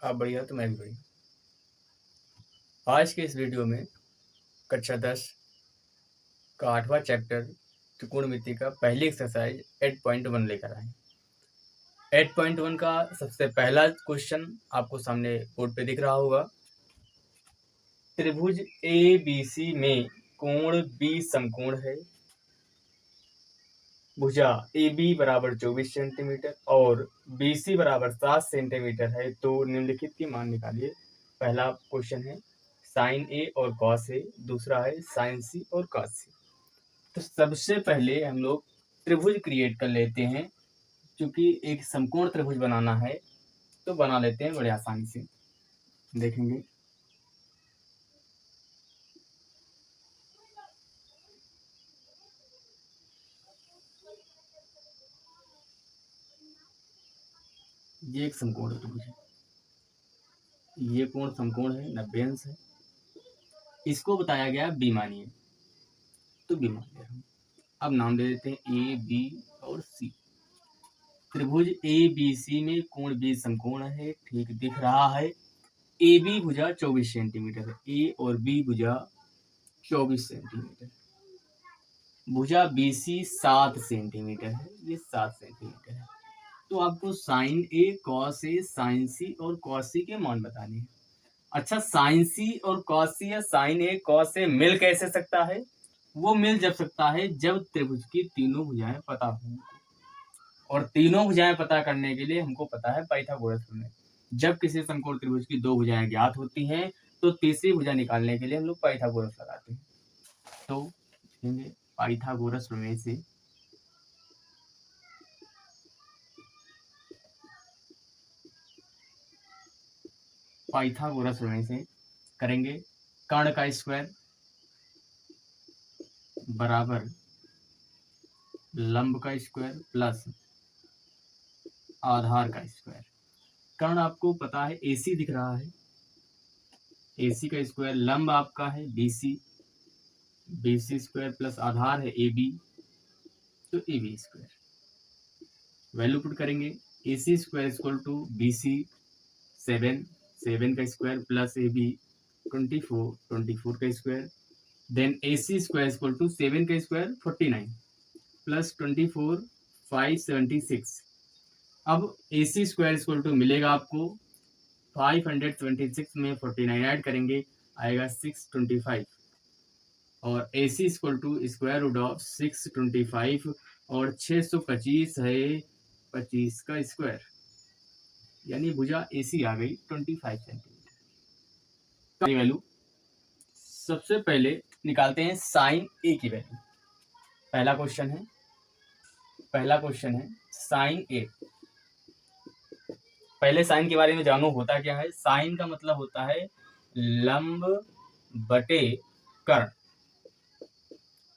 आप बढ़िया तो मैं भी बढ़िया। आज के इस वीडियो में कक्षा 10 का 8वां चैप्टर त्रिकोणमिति का पहली एक्सरसाइज 8.1 लेकर आए। 8.1 का सबसे पहला क्वेश्चन आपको सामने बोर्ड पे दिख रहा होगा। त्रिभुज ABC में कोण B समकोण है। भुजा AB बराबर 24 सेंटीमीटर और BC बराबर 7 सेंटीमीटर है, तो निम्नलिखित की मान निकालिए। पहला क्वेश्चन है साइन A और कॉस A, दूसरा है साइन C और कॉस C। तो सबसे पहले हम लोग त्रिभुज क्रिएट कर लेते हैं, क्योंकि एक समकोण त्रिभुज बनाना है तो बना लेते हैं बड़े आसानी से। देखेंगे ये एक समकोण त्रिभुज है, ये कोण समकोण है, 90 अंश है। इसको बताया गया बी मानिए, तो बी मान लिया हम। अब नाम दे देते हैं ए बी और सी। त्रिभुज ABC में कोण B समकोण है, ठीक दिख रहा है। AB भुजा 24 सेंटीमीटर है, A और B भुजा 24 सेंटीमीटर। भुजा BC 7 सेंटीमीटर है, ये 7 सेंटीमीटर है। तो आपको sine A, cos A, sine C और कॉस C के मान बताने हैं। अच्छा, साइन C और कॉस C या साइन A, कॉस A मिल कैसे सकता है? वो मिल जब सकता है जब त्रिभुज की तीनों भुजाएं पता हों, और तीनों भुजाएं पता करने के लिए हमको पता है पाइथागोरस प्रमेय। जब किसी समकोण त्रिभुज की दो भुजाएं ज्ञात होती हैं तो तीसरी भुजा निकालने के लिए हम लोग पाइथागोरस लगाते हैं। तो देखेंगे पाइथागोरस प्रमेय से करेंगे कर्ण का स्क्वायर बराबर लंब का स्क्वायर प्लस आधार का स्क्वायर। कर्ण आपको पता है AC दिख रहा है, AC का स्क्वायर, लंब आपका है BC, BC स्क्वायर प्लस आधार है AB, तो AB स्क्वायर। वैल्यू पुट करेंगे, AC square equal to BC 7, 7 का स्क्वायर प्लस AB 24, 24 का square, then AC square equal to 7 का स्क्वायर 49 प्लस 24 576। अब AC स्क्वायर इक्वल टू मिलेगा आपको 526 में 49 ऐड करेंगे आएगा 625, और AC equal to square root of 625 और 625 है 25 का स्क्वायर, यानी भुजा AC आ गई 25 सेंटीमीटर। वैल्यू सबसे पहले निकालते हैं साइन A की वैल्यू। पहला क्वेश्चन है साइन A। पहले साइन के बारे में जानो, होता क्या है। साइन का मतलब होता है लंब बटे कर्ण,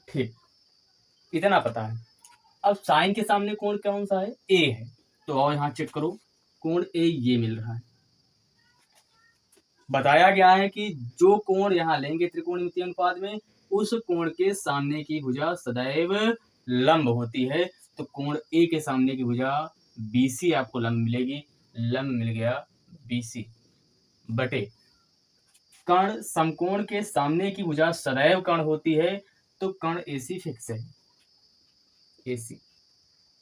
ठीक, इतना पता है। अब साइन के सामने कोण कौन सा है? A है, तो आओ यहाँ चेक करो, कोण A ये मिल रहा है। बताया गया है कि जो कोण यहाँ लेंगे त्रिकोणमितीय अनुपात में, उस कोण के सामने की भुजा सदैव लंब होती है। तो कोण A के सामने की भुजा BC आपको लंब मिलेगी, लंब मिल गया BC बटे कर्ण समकोण के सामने की भुजा सदैव कर्ण होती है, तो कर्ण AC फिक्स है, AC।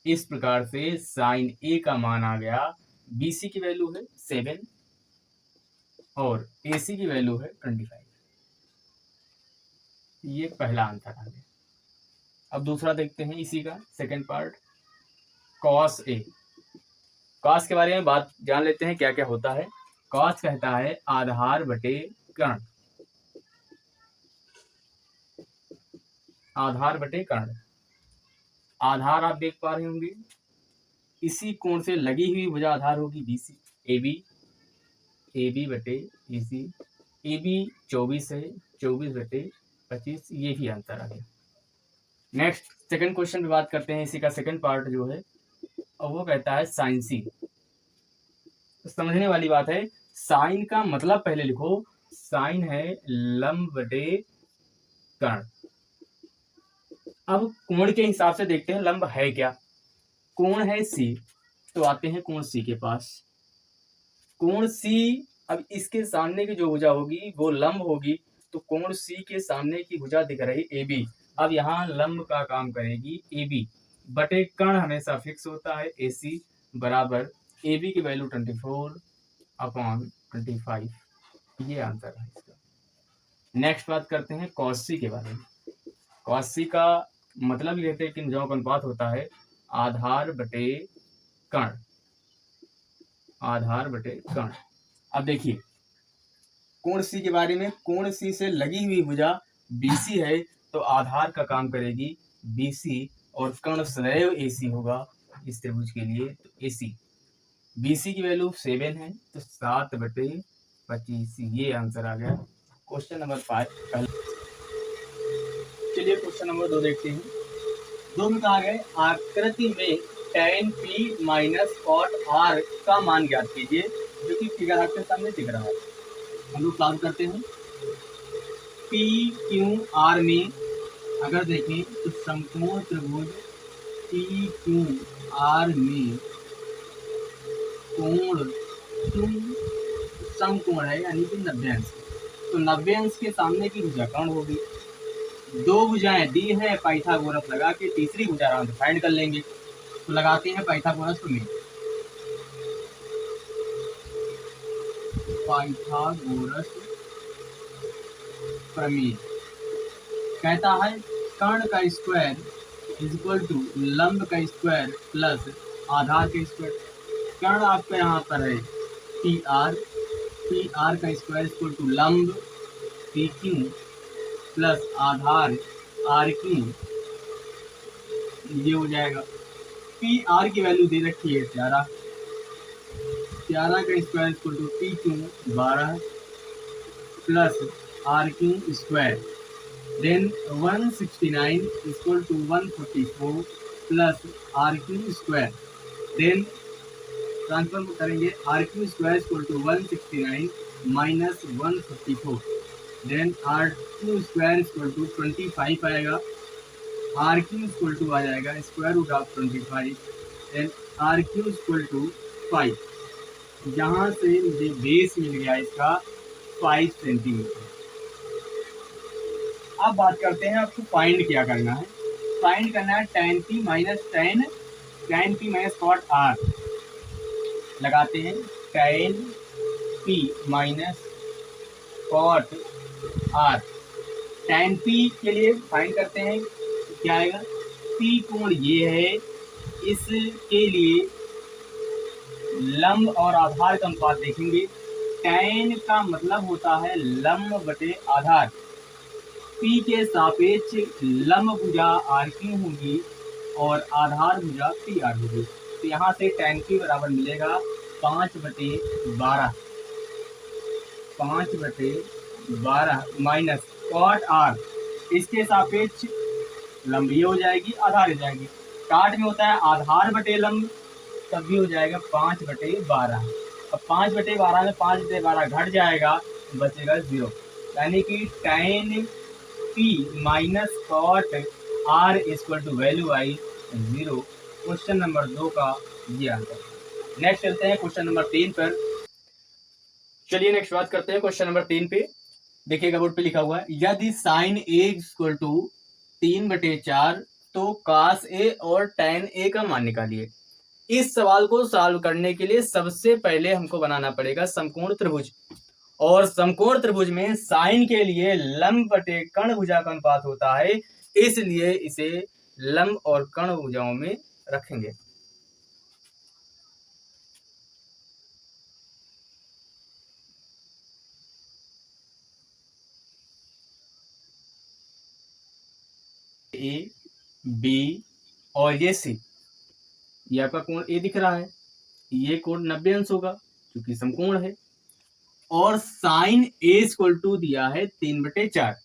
इस प्रकार से साइन A का मान आ गया, BC की वैल्यू है 7 और AC की वैल्यू है 25। ये पहला आंसर आ गया। अब दूसरा देखते हैं इसी का second part, cos A। Cos के बारे में बात जान लेते हैं क्या क्या होता है। कॉस कहता है आधार बटे कर्ण, आधार बटे कर्ण। आधार आप देख पा रहे होंगे, इसी कोण से लगी हुई भुजा आधार होगी BC, AB बटे BC। AB 24 है, 24 बटे 25, ये भी आंसर आ गया। नेक्स्ट सेकंड क्वेश्चन पे बात करते हैं, इसी का सेकंड पार्ट जो है, और वो कहता है साइन C। तो समझने वाली बात है, साइन का मतलब पहले लिखो, साइन है लंब बटे कर्ण। अब कोण के हिसाब से देखते हैं लंब है क्या। कोण है C, तो आते हैं कोण C के पास। कोण सी, अब इसके सामने की जो भुजा होगी वो लंब होगी, तो कोण सी के सामने की भुजा दिख रही ए बी। अब यहाँ लंब का काम करेगी ए बी बटे कर्ण हमेशा फिक्स होता है ए सी बराबर ए बी की वैल्यू 24/25। ये आंसर है इसका। नेक्स्ट बात करते हैं कॉस सी के बारे में। कॉस सी का मतलब लेते हैं कि भुजाओं का अनुपात होता है आधार बटे कर्ण, आधार बटे कर्ण। अब देखिए कोण सी के बारे में, कोण सी से लगी हुई भुजा बीसी है तो आधार का काम करेगी बीसी और कर्ण सदैव एसी होगा इस त्रिभुज के लिए, तो एसी। बीसी की वैल्यू 7 है तो 7/25 ये आंसर आ गया क्वेश्चन नंबर 5। चलिए क्वेश्चन नंबर 2 देखते हैं। 2 में कहा गया आकृति में tan p minus cot r का मान ज्ञात कीजिए, जो कि फिगर आपके सामने दिख रहा है। हम लोग सॉल्व करते हैं। पी क्यू आर में अगर देखें तो समकोण त्रिभुज पी क्यू आर में कोण क्यू समकोण है यानी कि 90 अंश। तो 90 अंश के सामने की भुजा कर्ण होगी। 2 भुजाएं दी है, पाइथागोरस लगा के तीसरी भुजा हम फाइंड कर लेंगे। तो लगाते हैं पाइथागोरस प्रमेय। पाइथागोरस प्रमेय कहता है कर्ण का स्क्वायर इज इक्वल टू लंब का स्क्वायर प्लस आधार का स्क्वायर। कर्ण आपका यहाँ पर है पी आर का स्क्वायर इक्वल टू लंब पी क्यू प्लस आधार आर क्यू, ये हो जाएगा। पी आर की वैल्यू दे रखी है 11 का square equal to P Q 12 plus R Q square, then 169 equal to 144 plus R Q square, then transfer करेंगे R Q square equal to 169 minus 144, then R Q square equal to 25 आएगा, R Q equal to आ जाएगा square root of 25, then R Q equal to 5। यहाँ से मुझे base मिल गया इसका 5 centimetre. अब बात करते हैं आपको फाइंड क्या करना है। फाइंड करना है tan p minus cot r। लगाते हैं tan p minus cot r। tan p के लिए फाइंड करते हैं क्या आएगा, p कोण ये है, इसके लिए लंब और आधार का अनुपात देखेंगे। tan का मतलब होता है लंब बटे आधार। P के सापेक्ष लंब भुजा आर क्यू होगी और आधार भुजा पी आर होगी। तो यहाँ से tan p बराबर मिलेगा 5/12 माइनस cot r, इसके सापेक्ष लंब ये हो जाएगी, आधार हो जाएगी। काट में होता है आधार बटे लंब, तब भी हो जाएगा 5/12। अब 5/12 में 5/12 घट जाएगा, बचेगा 0, यानी कि tan p minus cot r equal to value आई 0। क्वेश्चन नंबर 2 का ये आंसर। नेक्स्ट चलते हैं क्वेश्चन नंबर 3 पर। चलिए नेक्स्ट बात करते हैं क्वेश्चन नंबर 3 पे। देखिएगा बोर्ड पे लिखा हुआ है यदि साइन ए इक्वल टू 3/4 तो cos a और tan a का मान निकालिए। इस सवाल को सॉल्व करने के लिए सबसे पहले हमको बनाना पड़ेगा समकोण त्रिभुज, और समकोण त्रिभुज में साइन के लिए लंब बटे कर्ण भुजा का अनुपात होता है, इसलिए इसे लंब और कर्ण भुजाओं में रखेंगे। ए बी और ये सी, ये आपका कोण ए दिख रहा है, ये कोण 90 अंश होगा क्योंकि समकोण है, और साइन ए इक्वल टू दिया है 3/4।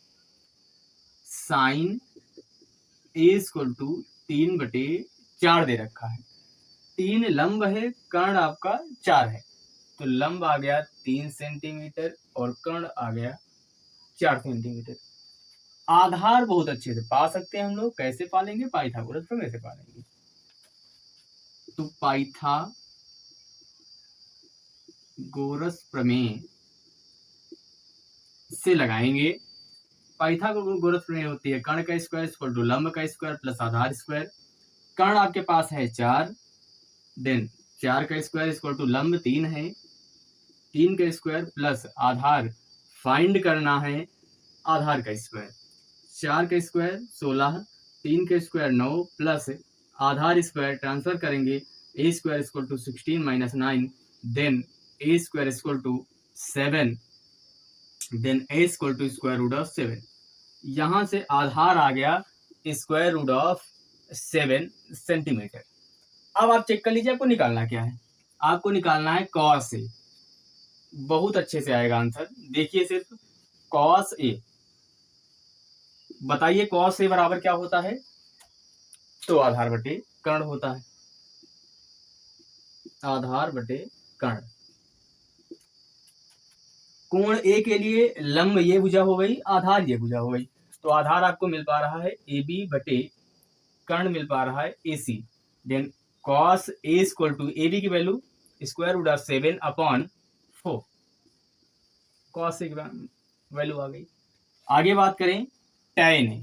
साइन ए इक्वल टू 3/4 दे रखा है। 3 लंब है, कर्ण आपका 4 है, तो लंब आ गया 3 सेंटीमीटर और कर्ण आ गया 4 सेंटीमीटर। आधार बहुत अच्छे से पा सकते हैं हम लोग, कैसे पालेंगे, पाइथागोरस प्रमेय से पालेंगे। तो पाइथागोरस पाइथागोरस प्रमेय से लगाएंगे। पाइथागोरस प्रमेय होती है कर्ण का स्क्वायर इक्वल टू लंब का स्क्वायर प्लस आधार स्क्वायर। कर्ण आपके पास है 4, देन 4 का स्क्वायर इक्वल टू लंब 3 है, 3 का स्क्वायर प्लस आधार फाइंड करना है आधार का स्क्वायर। 4 का स्क्वायर 16, 3 का स्क्वायर 9 प्लस आधार स्क्वायर ट्रांसफर करेंगे, A square equal to 16 minus 9, then A square equal to 7, then A equal to square root of 7। यहाँ से आधार आ गया स्क्वायर रूट ऑफ 7 सेंटीमीटर। अब आप चेक कर लीजिए आपको निकालना क्या है। आपको निकालना है कॉस ए। बहुत अच्छे से आएगा आंसर। देखिए सिर्फ कॉस ए, बताइए कॉस ए बराबर क्या होता है? तो आधार बटे कर्ण होता है, आधार बटे कर्ण। कोण ए के लिए लंब ये भुजा हो गई, आधार ये भुजा हो गई, तो आधार आपको मिल पा रहा है ए बी बटे कर्ण मिल पा रहा है A C. Then cos A equal to A B की value square root of 7 upon 4, cos A की वैल्यू आ गई। आगे बात करें टैन ए,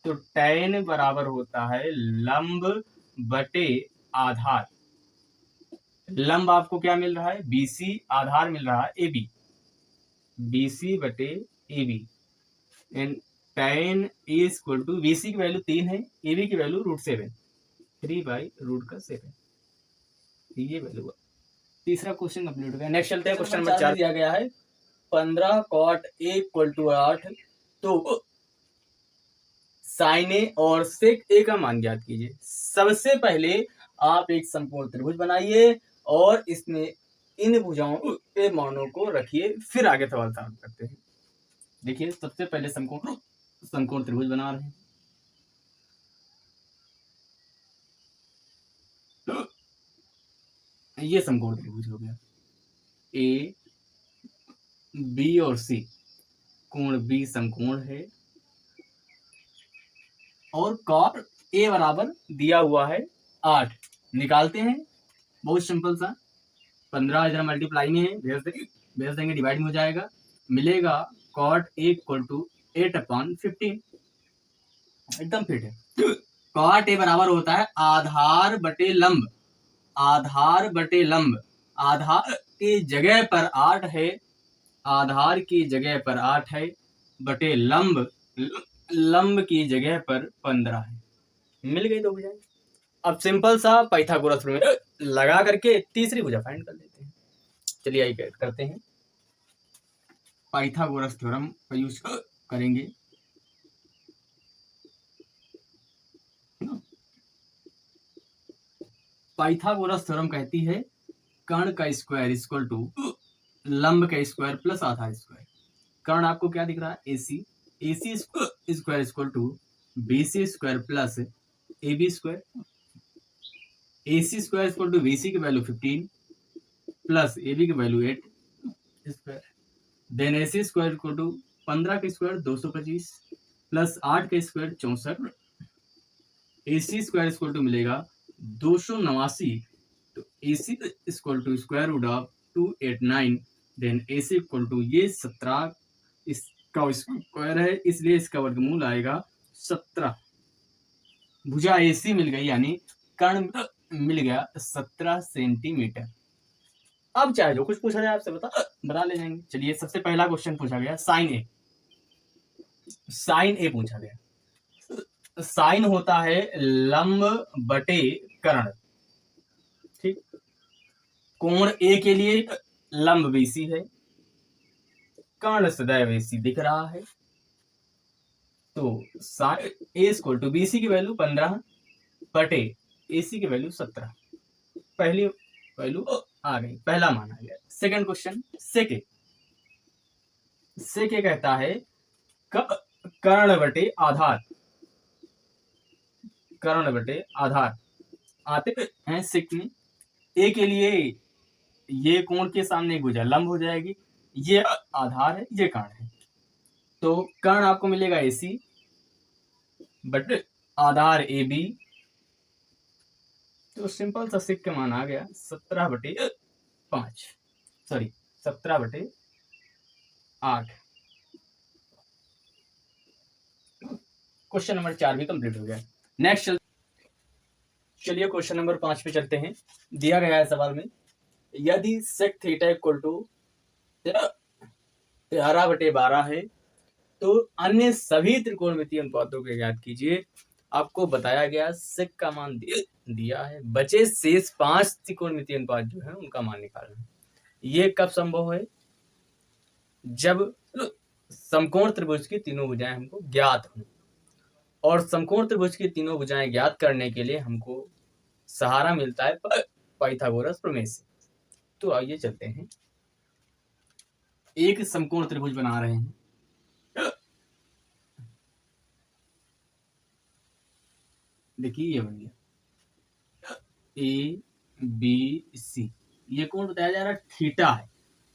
तो टैन बराबर होता है लंब बटे आधार। लंब आपको क्या मिल रहा है? बीसी, आधार मिल रहा है ए बी, बीसी बटे A B. And tan A equal to BC की वैल्यू 3 है, ए बी की वैल्यू √7, 3/√7, ये वैल्यू हुआ। तीसरा क्वेश्चन कंप्लीट हो गया। नेक्स्ट चलते हैं क्वेश्चन नंबर 4। दिया गया है 15 cot a इक्वल टू 8, तो साइन ए और सेक ए का मान ज्ञात कीजिए। सबसे पहले आप एक समकोण त्रिभुज बनाइए और इसमें इन भुजाओं के मानों को रखिए, फिर आगे सवाल सॉल्व करते हैं। देखिए सबसे पहले समकोण त्रिभुज बना रहे हैं। ये समकोण त्रिभुज हो गया। ए बी और सी, कोण बी समकोण है और कॉट ए बराबर दिया हुआ है 8। निकालते हैं, बहुत सिंपल सा। 15 इधर मल्टीप्लाई में है, भेज देंगे डिवाइड में हो जाएगा, मिलेगा कॉट ए इक्वल टू 8/15, एकदम फिट है। कॉट ए बराबर होता है आधार बटे लंब, आधार बटे लंब। आधार की जगह पर 8 है, आधार की जगह पर 8 है, बटे लंब, लंब की जगह पर 15 है। मिल गई दो भुजाएं। अब सिंपल सा पाइथागोरस प्रमेय लगा करके तीसरी भुजा फाइंड कर लेते हैं। चलिए आइए करते हैं, पाइथागोरस थ्योरम का यूज करेंगे। पाइथागोरस थ्योरम कहती है कर्ण का स्क्वायर इक्वल टू लंब का स्क्वायर प्लस आधार स्क्वायर। कर्ण आपको क्या दिख रहा है? AC, AC square equal to BC square plus A B square. AC square equal to BC की वैल्यू 15 प्लस ए बी की value 8 square. Then AC square equal to 15 का स्क्वायर 225 प्लस 8 का square 64। AC square equal to मिलेगा 289, तो AC equal to square root of 289। Then AC equal to ये 17 इसका स्क्वायर है, इसलिए इसका वर्गमूल आएगा 17। भुजा एसी मिल गई, यानी कर्ण मिल गया 17 सेंटीमीटर। अब चाहे जो कुछ पूछा जाए आपसे बता ले जाएंगे। चलिए सबसे पहला क्वेश्चन पूछा गया साइन ए, साइन ए पूछा गया। साइन होता है लंब बटे कर्ण, ठीक। कोण ए के लिए लंब बीसी है, कर्ण सदैव एसी दिख रहा है, तो sine A equal to BC की वैल्यू 15 बटे एसी की वैल्यू 17। पहली वैल्यू आ गई, पहला मान आ गया। सेकंड क्वेश्चन सेके, सेके कहता है कर्ण बटे आधार, कर्ण बटे आधार। आते हैं सेक में, ए के लिए ये कोण के सामने एक भुजा लंब हो जाएगी, ये आधार है, ये कर्ण है, तो कर्ण आपको मिलेगा एसी बटे आधार ए बी। तो सिंपल सा सिक का मान आ गया 17 बटे 5, सॉरी 17/8। क्वेश्चन नंबर 4 भी कंप्लीट हो गया। नेक्स्ट चलिए क्वेश्चन नंबर 5 पे चलते हैं। दिया गया है सवाल में, यदि सेक थीटा इक्वल टू 13/12 है तो अन्य सभी त्रिकोणमितीय अनुपातों को ज्ञात कीजिए। आपको बताया गया सेक का मान दिया है, बचे शेष 5 त्रिकोणमितीय अनुपात जो है उनका मान निकालना है। ये कब संभव है? जब समकोण त्रिभुज की तीनों भुजाएं हमको ज्ञात हों, और समकोण त्रिभुज की तीनों भुजाएं ज्ञात करने के लिए हमको सहारा मिलता है पाइथागोरस प्रमेय से। तो आइए चलते हैं, एक समकोण त्रिभुज बना रहे हैं। देखिए ये बन गया ए बी सी, ये कोण बताया जा रहा है थीटा है,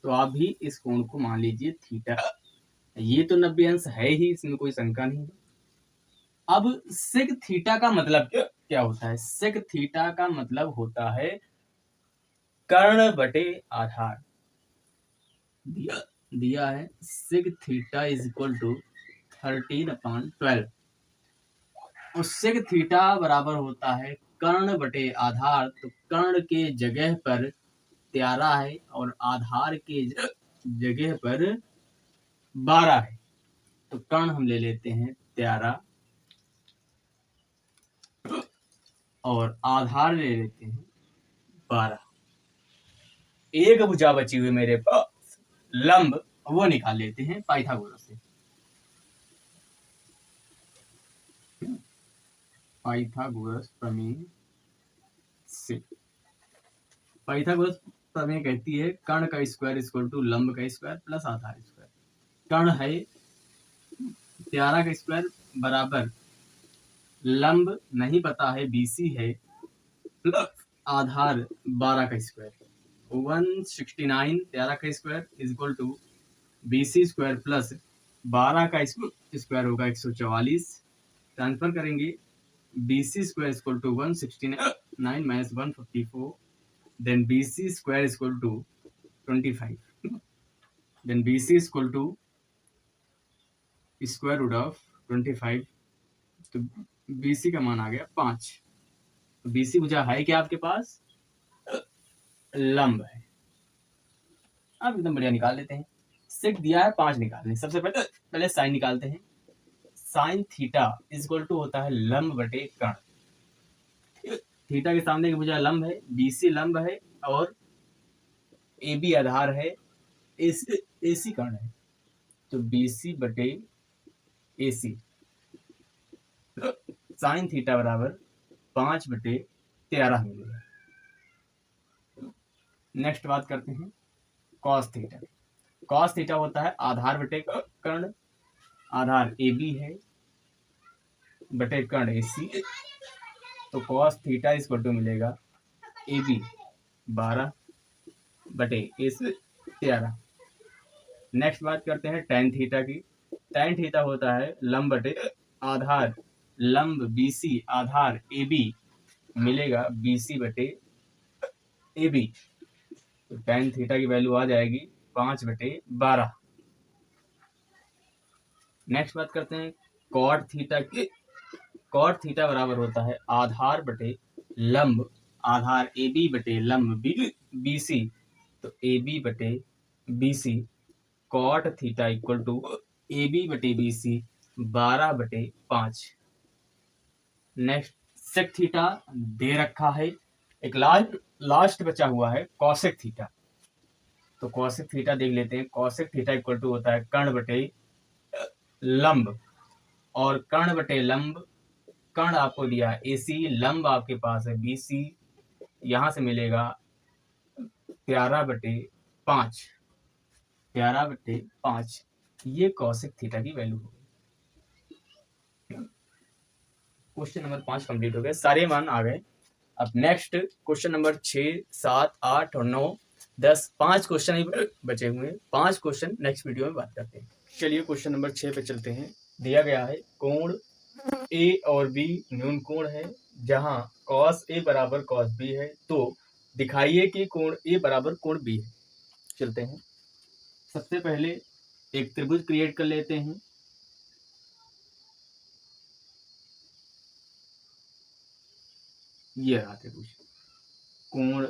तो आप भी इस कोण को मान लीजिए थीटा। ये तो 90 अंश है ही, इसमें कोई शंका नहीं है। अब सेक थीटा का मतलब क्या होता है? सेक थीटा का मतलब होता है कर्ण बटे आधार। दिया है sec theta is equal to 13/12, और सेक थीटा बराबर होता है कर्ण बटे आधार। तो कर्ण के जगह पर 13 है और आधार के जगह पर 12 है, तो कर्ण हम ले लेते हैं 13 और आधार ले लेते हैं 12। एक भुजा बची हुई मेरे पास लंब, वो निकाल लेते हैं पाइथागोरस से। पाइथागोरस प्रमेय से, पाइथागोरस प्रमेय कहती है कर्ण का स्क्वायर इक्वल टू लंब का स्क्वायर प्लस आधार स्क्वायर। कर्ण है 13 का स्क्वायर बराबर लंब नहीं पता है BC है प्लस आधार 12 का स्क्वायर। 169 13 का square is equal to BC square plus 12 का स्क्वायर होगा 144। ट्रांसफर करेंगे BC square equal to 169 minus 154, then BC square is equal to 25, then BC is equal to square root of 25, तो BC का मान आ गया 5। तो BC भुजा है क्या आपके पास? लंब है। अब एकदम बढ़िया निकाल लेते हैं। सेक दिया है 5 निकालने, सबसे पहले साइन निकालते हैं। Sine theta is equal to होता है लंब बटे कर्ण। थीटा के सामने की भुजा लंब है, BC लंब है और AB आधार है, AC कर्ण है, तो BC बटे AC। साइन थीटा बराबर 5/13 मिलेगा। नेक्स्ट बात करते हैं कॉस थीटा। कॉस थीटा होता है आधार बटे कर्ण, आधार AB है बटे कर्ण AC, तो कॉस थीटा इक्वल टू मिलेगा AB 12 बटे AC 13। नेक्स्ट बात करते हैं टेन थीटा की। टेन थीटा होता है लंब बटे आधार, लंब BC आधार AB मिलेगा BC बटे AB, तो टेन थीटा की वैल्यू आ जाएगी 5/12। नेक्स्ट बात करते हैं कॉट थीटा की। कॉट थीटा बराबर होता है आधार बटे लंब, आधार AB बटे लंब BC, तो AB बटे BC, cot theta equal to AB बटे BC 12/5। नेक्स्ट सेक थीटा दे रखा है, एक लास्ट बचा हुआ है कॉसेक थीटा। तो कॉसेक थीटा देख लेते हैं। कॉसेक थीटा इक्वल टू होता है कर्ण बटे लंब, और कर्ण बटे लंब, कर्ण आपको दिया है AC, लंब आपके पास है BC, यहां से मिलेगा 13/5। 13/5 ये कॉसेक थीटा की वैल्यू होगी। क्वेश्चन नंबर 5 कंप्लीट हो गए, सारे मान आ गए। अब नेक्स्ट क्वेश्चन नंबर 6, 7, 8 और 9, 10, 5 क्वेश्चन ही बचे हुए हैं। 5 क्वेश्चन नेक्स्ट वीडियो में बात करते हैं। चलिए क्वेश्चन नंबर 6 पे चलते हैं। दिया गया है कोण A और B न्यून कोण है, जहां cos A बराबर cos B है, तो दिखाइए कि कोण ए बराबर कोण बी है। चलते हैं, सबसे पहले एक त्रिभुज क्रिएट कर लेते हैं। ये रहा त्रिभुज, कोण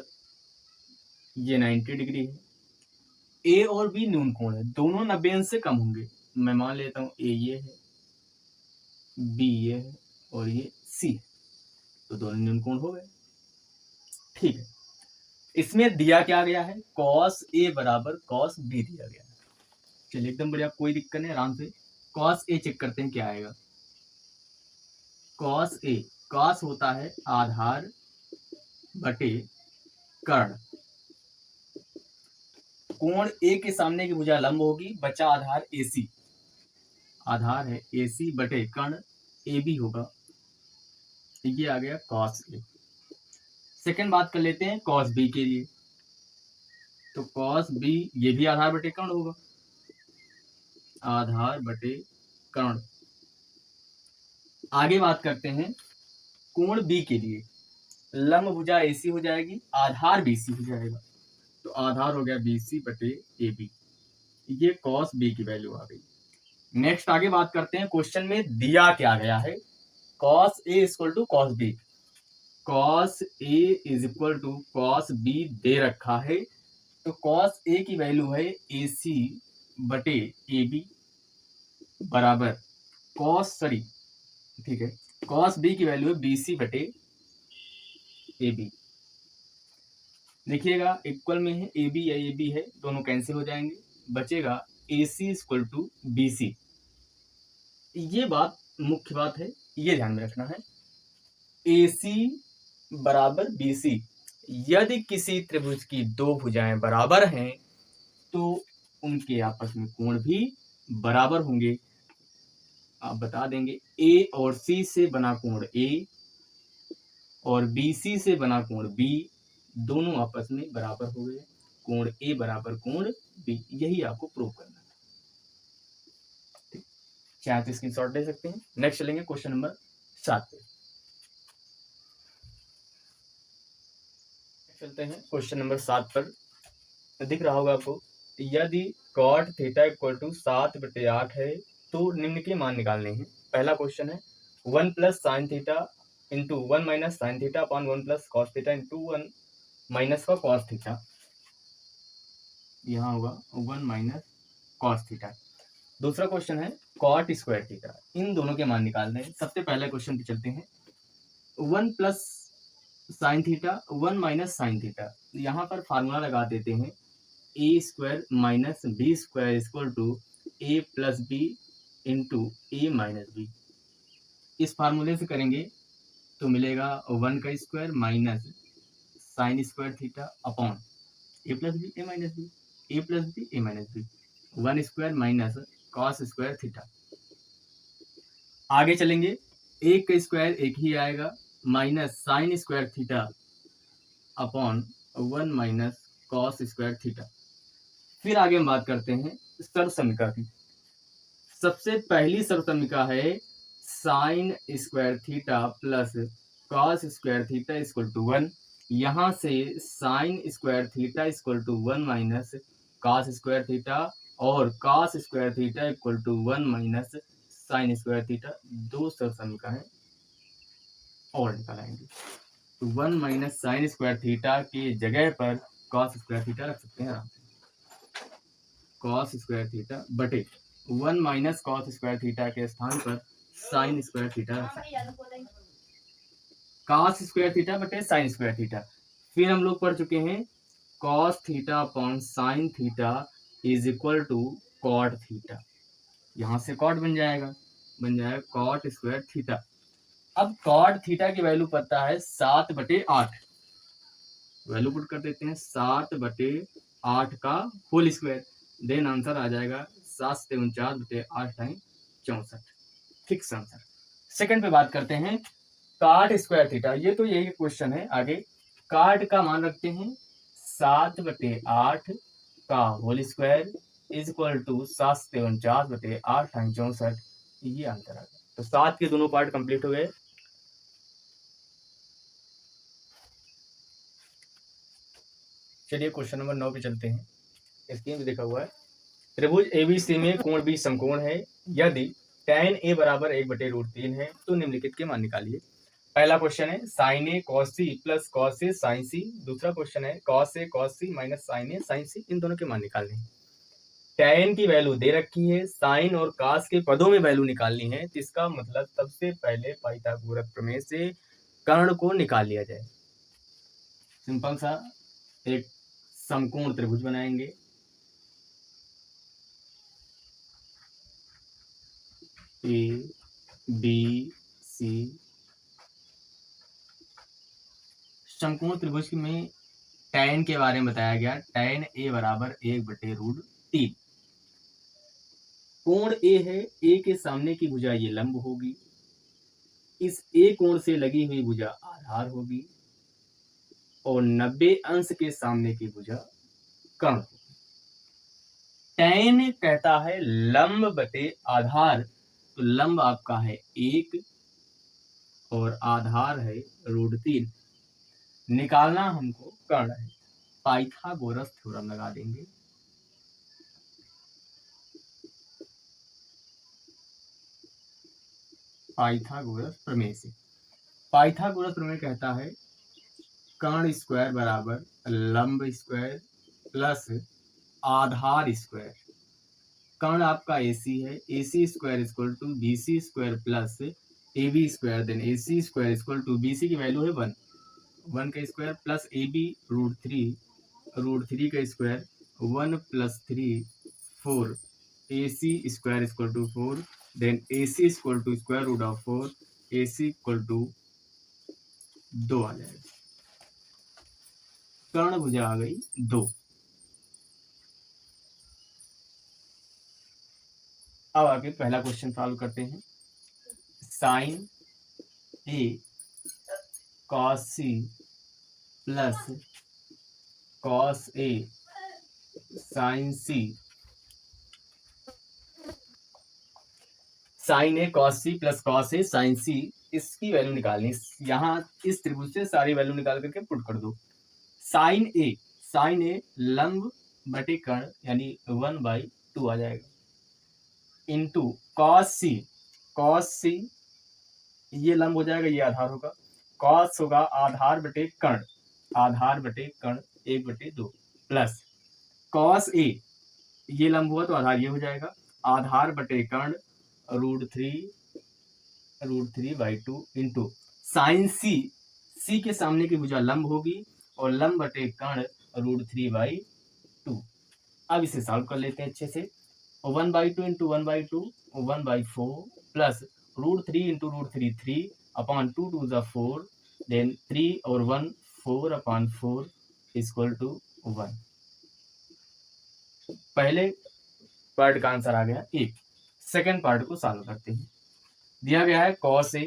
ये 90 डिग्री है। ए और बी न्यून कोण है, दोनों 90 अंश से कम होंगे। मैं मान लेता हूं ए ये है, बी ये है और ये सी है, तो दोनों न्यून कोण हो गए। ठीक है, इसमें दिया क्या गया है, कॉस ए बराबर कॉस बी दिया गया है। चलिए एकदम बढ़िया, कोई दिक्कत नहीं, आराम से कॉस ए चेक करते हैं क्या आएगा। कॉस ए, कॉस होता है आधार बटे कर्ण। कोण ए के सामने की भुजा लंब होगी, बचा आधार एसी, आधार है एसी बटे कर्ण ए बी होगा। ये आ गया कॉस ए। सेकंड बात कर लेते हैं कॉस बी के लिए, तो कॉस बी ये भी आधार बटे कर्ण होगा, आधार बटे कर्ण। आगे बात करते हैं कोण बी के लिए, लंब भुजा एसी हो जाएगी, आधार बीसी हो जाएगा, तो आधार हो गया बीसी बटे ए बी। ये कॉस बी की वैल्यू आ गई। नेक्स्ट आगे बात करते हैं, क्वेश्चन में दिया क्या गया है, cos A equal to cos B. Cos A is equal to cos B दे रखा है, तो कॉस ए की वैल्यू है ए सी बटे ए बी बराबर ठीक है, कॉस बी की वैल्यू है बी सी बटे ए बी। देखिएगा इक्वल में है, ए बी या ए बी है, दोनों कैंसिल हो जाएंगे, बचेगा ए सी इक्वल टू बी सी। ये बात मुख्य बात है, ये ध्यान में रखना है, ए सी बराबर बी सी। यदि किसी त्रिभुज की दो भुजाएं बराबर हैं तो उनके आपस में कोण भी बराबर होंगे। आप बता देंगे ए और सी से बना कोण ए और बी सी से बना कोण बी, दोनों आपस में बराबर हो गए, कोण ए बराबर कोण बी। यही आपको प्रूव करना है। चाहे तो स्क्रीनशॉट ले सकते हैं। नेक्स्ट चलेंगे क्वेश्चन नंबर 7 पे। चलते हैं क्वेश्चन नंबर 7 पर। दिख रहा होगा आपको, यदि कॉट थीटा इक्वल टू 7/8 है तो निम्न के मान निकालने हैं। पहला क्वेश्चन है 1 plus sine theta into 1 minus sine theta upon 1 plus cos theta into 1 minus का कॉस थीटा। यहाँ होगा 1 माइनस कॉस थीटा। दूसरा क्वेश्चन है कॉट स्क्वायर थीटा। इन दोनों के मान निकालने हैं। सबसे पहले क्वेश्चन पे चलते हैं, 1 plus sine theta 1 minus sine theta. यहाँ पर फार्मूला लगा देते हैं, A square minus B square equal to A plus B into A minus B. इस फार्मूले से करेंगे तो मिलेगा 1 का square minus sine square theta upon A plus B A minus B, A plus B A minus B, 1 square minus cos square theta. आगे चलेंगे, एक का स्क्वायर एक ही आएगा, minus sine square theta upon 1 minus cos square theta. फिर आगे हम बात करते हैं सर्वसमीका की। सबसे पहली सर्वसमीका है sine square theta plus cos square theta equal to 1। यहाँ से sine square theta equal to 1 minus cos square theta और cos square theta equal to 1 minus sine square theta, दो सर्वसमीकाएं और निकालेंगे। तो 1 माइनस साइन स्क्वायर थीटा के जगह पर कॉस स्क्वायर थीटा रख सकते हैं आराम से, कॉस स्क्वायर थीटा बटे 1 माइनस कॉस स्क्वायर थीटा के स्थान पर साइन स्क्वायर थीटा रख सकते हैं, कॉस स्क्वायर थीटा बटे साइन स्क्वायर थीटा। फिर हम लोग पढ़ चुके हैं cos theta upon sine theta is equal to cot theta. यहाँ से कॉट बन जाएगा कॉट स्क्वायर थीटा। अब कॉट थीटा की वैल्यू पता है 7/8, वैल्यू पुट कर देते हैं 7/8 का होल स्क्वायर, देन आंसर आ जाएगा 7×49/8 टाइम 64, फिक्स आंसर। सेकंड पे बात करते हैं कॉट स्क्वायर थीटा। ये तो यही क्वेश्चन है। आगे कॉट का मान रखते हैं 7/8 का whole square is equal to 7×49/8 time 64। ये आंसर आ गया। तो 7 के दोनों पार्ट कंप्लीट हो गए। चलिए क्वेश्चन नंबर 9 पे चलते हैं। इसमें भी देखा हुआ है त्रिभुज एबीसी में कोण बी समकोण है, यदि tan a बराबर 1/√3 है तो निम्नलिखित के मान निकालिए। पहला क्वेश्चन है sin a cos c plus cos a sin c। दूसरा क्वेश्चन है cos a cos c minus sin a sin c। इन दोनों के मान निकालने हैं। tan की वैल्यू दे रखी है, sin और cos के पदों में वैल्यू निकालनी है, तो इसका मतलब सबसे पहले पाइथागोरस प्रमेय से कर्ण को निकाल लिया जाए। सिंपल सा एक समकोण त्रिभुज बनाएंगे। ए बी सी समकोण त्रिभुज में tan के बारे में बताया गया। tan a बराबर 1/√3। कोण a है, a के सामने की भुजा ये लंब होगी, इस a कोण से लगी हुई भुजा आधार होगी और 90 अंश के सामने की भुजा कर्ण होगी। tan कहता है लंब बटे आधार, तो लंब आपका है 1 और आधार है √3। निकालना हमको कर्ण है। पाइथागोरस थ्योरम लगा देंगे। पाइथागोरस प्रमेय से। पाइथागोरस प्रमेय कहता है कर्ण स्क्वायर बराबर लंब स्क्वायर प्लस आधार स्क्वायर। कर्ण आपका AC है, AC square equal to BC square plus AB square. Then AC square equal to BC की वैल्यू है 1 का स्क्वायर प्लस AB √3 का square 1 + 3 4 AC square equal to 4। Then AC equal to square root of 4 AC equal to 2 आ जाएगा। कर्ण भुजा आ गई 2। अब आगे पहला क्वेश्चन सॉल्व करते हैं। sin a cos c plus cos a sin c। sin a cos c plus cos a sin c, इसकी वैल्यू निकालनी। यहाँ इस त्रिभुज से सारी वैल्यू निकाल करके पुट कर दो। sin a लंब बटे कर्ण यानी 1/2 आ जाएगा, इंटू cos c ये लंब हो जाएगा, ये आधार होगा। cos होगा आधार बटे कर्ण 1/2 प्लस cos a ये लंब हुआ तो आधार ये हो जाएगा, आधार बटे कर्ण √3/2 इंटू sin c के सामने की भुजा लंब होगी और लंब बटे कर्ण √3/2। अब इसे सॉल्व कर लेते हैं अच्छे से। 1/2 इंटू 1/2 1/4 प्लस √3 इंटू √3 3 अपॉन 2 2 ज़ा 4 देन 3 और 1 4/4 इक्वल टू 1। पहले पार्ट का आंसर आ गया 1। सेकेंड पार्ट को सॉल्व करते हैं। दिया गया है cos a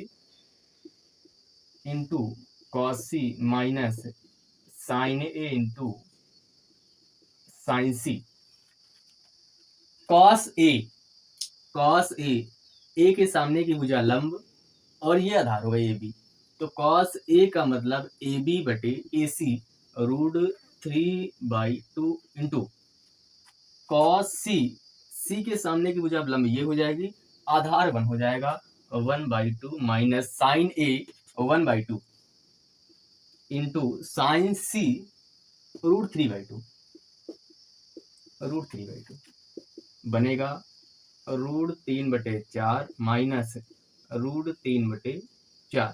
into cos c minus sin a into sin c। cos a के सामने की भुजा लंब और ये आधार होगा AB, तो cos a का मतलब AB बटे AC √3/2 इंटू cos c के सामने की भुजा लंब ये हो जाएगी, आधार 1 हो जाएगा 1/2 minus sin a 1/2 into sin c √3/2 बनेगा √3/4 माइनस √3/4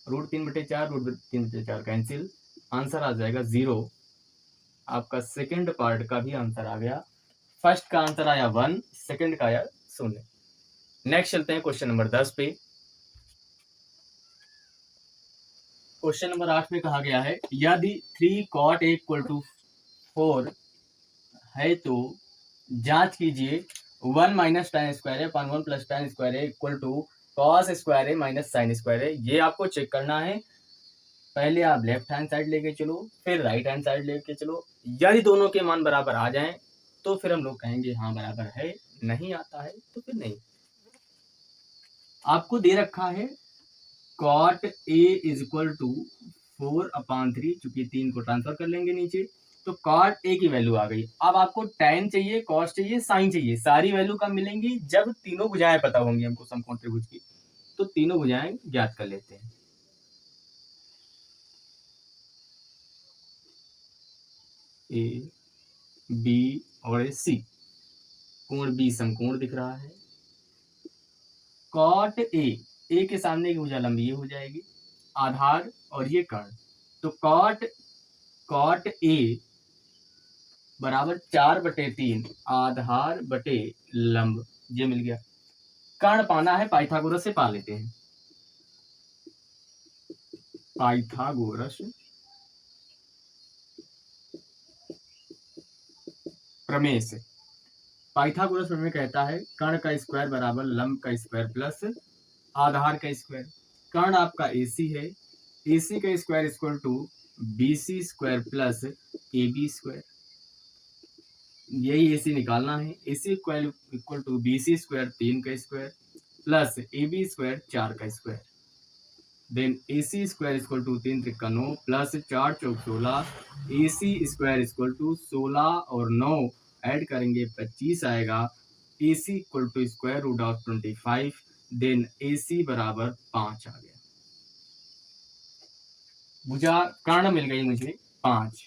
√3/4 कैंसिल, आंसर आ जाएगा 0। आपका सेकंड पार्ट का भी आंसर आ गया। फर्स्ट का आंसर आया 1, सेकंड का आया 0। नेक्स्ट चलते हैं क्वेश्चन नंबर 10 पे। क्वेश्चन नंबर 8 में कहा गया है यदि 3 cot a = 4 है तो जांच कीजिए 1 - tan square a 1 + tan square a = cos square a - sin square a। ये आपको चेक करना है। पहले आप लेफ्ट हैंड साइड लेके चलो, फिर राइट हैंड साइड लेके चलो। यदि दोनों के मान बराबर आ जाएं तो फिर हम लोग कहेंगे हाँ बराबर है, नहीं आता है तो फिर नहीं। आपको दे रखा है cot a = 4/3, चूंकि 3 को ट्रांसफर कर लेंगे नीचे, तो कॉट ए की वैल्यू आ गई। अब आपको tan चाहिए, cos चाहिए, sin चाहिए, सारी वैल्यू कब मिलेंगी? जब तीनों भुजाएं पता होंगी हमको समकोण त्रिभुज की। तो तीनों भुजाएं ज्ञात कर लेते हैं। ए, बी और सी। कोण बी समकोण दिख रहा है। कॉट ए के सामने की भुजा लंबी ये हो जाएगी, आधार और ये कर्ण। तो कॉट ए बराबर 4/3 आधार बटे लंब, ये मिल गया। कर्ण पाना है, पाइथागोरस से पा लेते हैं। पाइथागोरस प्रमेय से, पाइथागोरस प्रमेय कहता है कर्ण का स्क्वायर बराबर लंब का स्क्वायर प्लस आधार का स्क्वायर। कर्ण आपका AC है, AC का square equal to BC square plus AB square. यही AC निकालना है। AC equal to BC square 3 का स्क्वायर प्लस AB स्क्वायर 4 का square. Then AC square equal to 3 त्रिका 9 प्लस 4 चौक 16। AC स्क्वायर इक्वल टू 16 और 9 ऐड करेंगे 25 आएगा। AC equal to square root of 25। Then AC बराबर 5 आ गया। भुजा कर्ण मिल गई मुझे 5।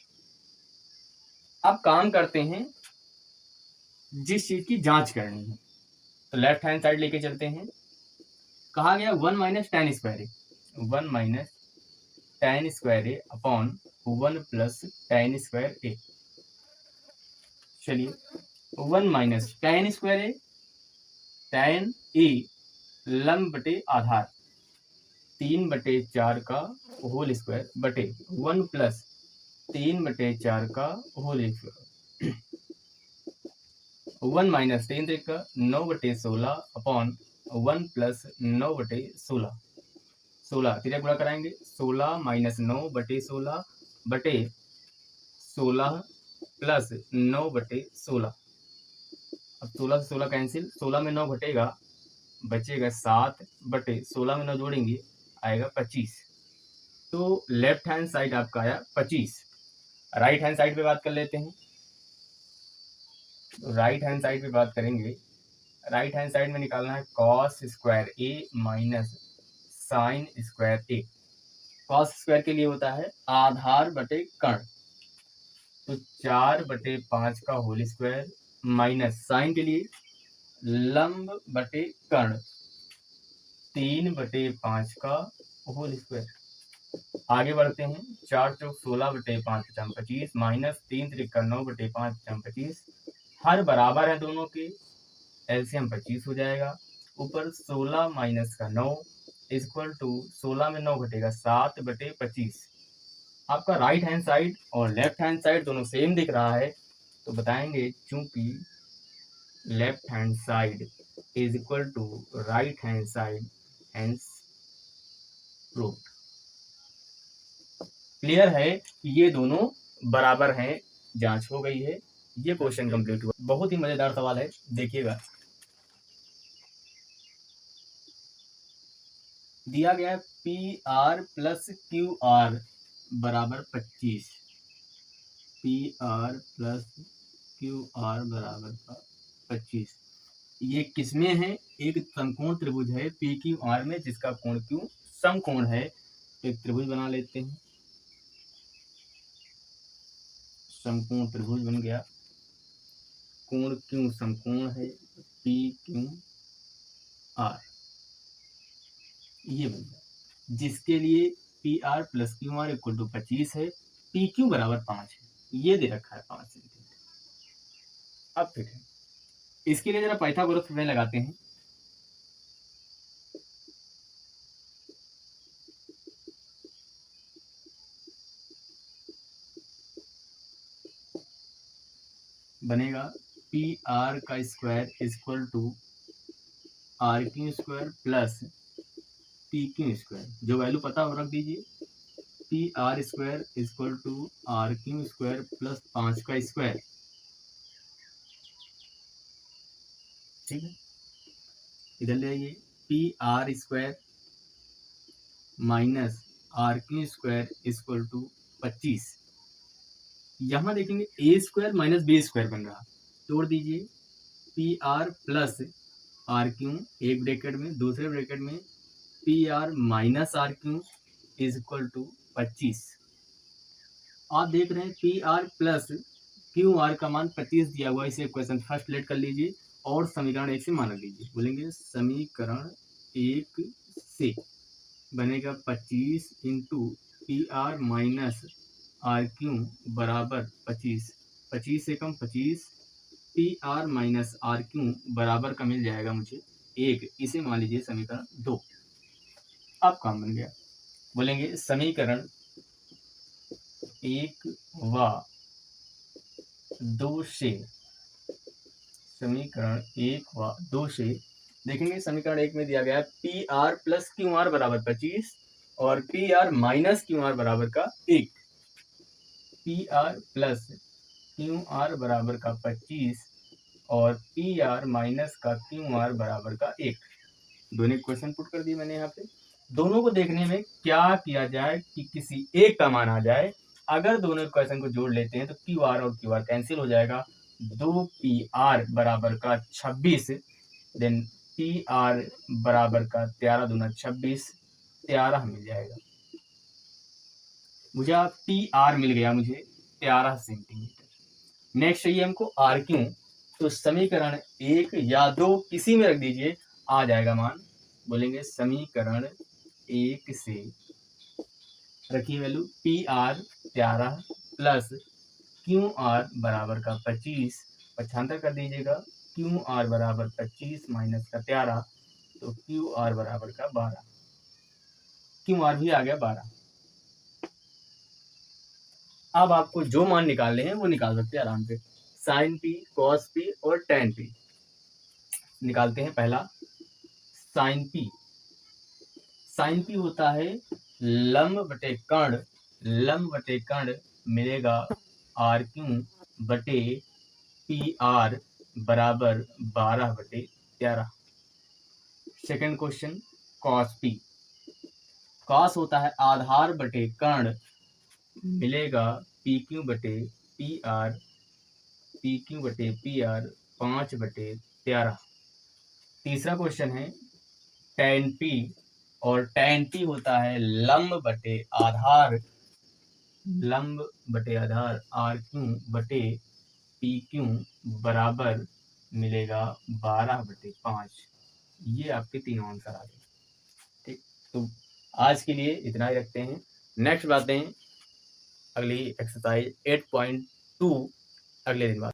अब काम करते हैं, जिस चीज की जांच करनी है तो लेफ्ट हैंड साइड लेके चलते हैं। कहा गया 1 माइनस tan स्क्वायर ए, 1 माइनस tan स्क्वायर ए अपॉन 1 प्लस tan स्क्वायर ए। चलिए 1 माइनस tan स्क्वायर ए, tan ए लंब बटे आधार 3/4 का होल स्क्वायर बटे 1 प्लस 3/4 का होल स्क्वायर। 1 माइनस 3 का 9/16 अपॉन 1 प्लस 9/16। 16 तीन गुणा कराएंगे, 16 माइनस 9/16 बटे 16 प्लस 9/16। अब 16 से 16 कैंसिल, 16 में 9 घटेगा, बचेगा 7 बटे 16 में 9 जोड़ेंगे आएगा 25। तो लेफ्ट हैंड साइड आपका आया 25। राइट हैंड साइड पे बात कर लेते हैं। तो राइट हैंड साइड पे बात करेंगे। राइट हैंड साइड में निकालना है कॉस स्क्वायर ए माइनस साइन स्क्वायर ए। कॉस स्क्वायर के लिए होता है आधार बटे कर्ण, तो 4/5 का होल स्क्वायर माइनस साइन के लिए लंब बटे कर्ण 3/5 का होल स्क्वायर। आगे बढ़ते हैं। 4 चौक 16/5 25 माइनस 3 त्रिका 9/5 25। हर बराबर है दोनों के, एलसीएम 25 हो जाएगा। ऊपर 16 माइनस का 9 इक्वल टू 16 में 9 घटेगा 7/25। आपका राइट हैंड साइड और लेफ्ट हैंड साइड दोनों सेम दिख रहा है, तो बताएंगे चूंकि left hand side is equal to right hand side, hence proved. Clear है कि ये दोनों बराबर हैं, जांच हो गई है। ये क्वेश्चन कंप्लीट हुआ। बहुत ही मजेदार सवाल है, देखिएगा। दिया गया P R plus Q are बराबर 25। P R plus Q are बराबर 25। ये किसमें है? एक समकोण त्रिभुज है पी क्यू आर में, जिसका कोण क्यू समकोण है। तो एक त्रिभुज बना लेते हैं। समकोण त्रिभुज बन गया। कोण क्यू समकोण है, पी क्यू आर ये बन गया, जिसके लिए P R plus Q R equal to 25 है, पी क्यू बराबर 5 है। ये दे रखा है 5 सेंटीमीटर। अब फिर इसके लिए जरा पाइथागोरस प्रमेय लगाते हैं। बनेगा पी आर का square equal to R Q square plus P Q square. जो वैल्यू पता हो रख दीजिए। P R square equal to R Q square plus 5 का स्क्वायर। ठीक है, इधर ले आइए। P R square minus R Q square equal to 25। यहाँ देखेंगे A square minus B square बन रहा, तोड़ दीजिए, P R plus R Q एक ब्रैकेट में, दूसरे ब्रैकेट में P R minus R Q is equal to 25। आप देख रहे हैं P R plus Q R का मान 25 दिया हुआ, इसे क्वेश्चन फर्स्ट लेट कर लीजिए और समीकरण एक से मान रख लीजिए। बोलेंगे समीकरण एक से बनेगा 25 into P R minus R Q बराबर 25, 25 से कम 25, P R minus R Q बराबर का मिल जाएगा मुझे एक, इसे मान लीजिए समीकरण 2। अब काम बन गया। बोलेंगे समीकरण 1 व 2 से, समीकरण 1 व 2 से देखेंगे, समीकरण 1 में दिया गया है P R plus Q are बराबर 25 और P R minus Q R बराबर का 1। P R plus Q are बराबर का 25 और पी आर माइनस का क्यू आर बराबर का 1। दोनों क्वेश्चन पुट कर दिए मैंने यहाँ पे। दोनों को देखने में क्या किया जाए कि किसी एक का मान आ जाए। अगर दोनों क्वेश्चन को जोड़ लेते हैं तो क्यू आर और क्यू आर कैंसिल हो जाएगा। 2 पी आर बराबर का 26, देन पी आर बराबर का 13 दूना 26, 13 मिल जाएगा मुझे। पी आर मिल गया मुझे 13 सेंटीमीटर। नेक्स्ट चाहिए हमको आर क्यू, तो समीकरण 1 या 2 किसी में रख दीजिए, आ जाएगा मान। बोलेंगे समीकरण 1 से रखिए value P R 13 plus Q are बराबर का 25, पक्षांतर कर दीजिएगा, क्यू आर बराबर 25 माइनस का 13, तो क्यू आर बराबर का 12, क्यू आर भी आ गया 12। अब आपको जो मान निकालने हैं वो निकाल सकते हैं आराम से। साइन पी, कॉस पी और टेन पी निकालते हैं। पहला साइन पी, साइन पी होता है लंब बटे कर्ण, लंब बटे कर्ण मिलेगा आर क्यू बटे पी आर बराबर 12/13। Second question cos P, cos होता है आधार बटे कर्ण मिलेगा पी क्यू बटे पी आर, पी क्यू बटे पी आर 5/13। तीसरा क्वेश्चन है टेन पी, और टेन पी होता है लंब बटे आधार, लंब बटे आधार आर क्यू बटे पी क्यू बराबर मिलेगा 12/5। ये आपके तीनों आंसर आ गए। ठीक, तो आज के लिए इतना ही रखते हैं। नेक्स्ट बातें अगली एक्सरसाइज 8.2 अगले दिन बाद।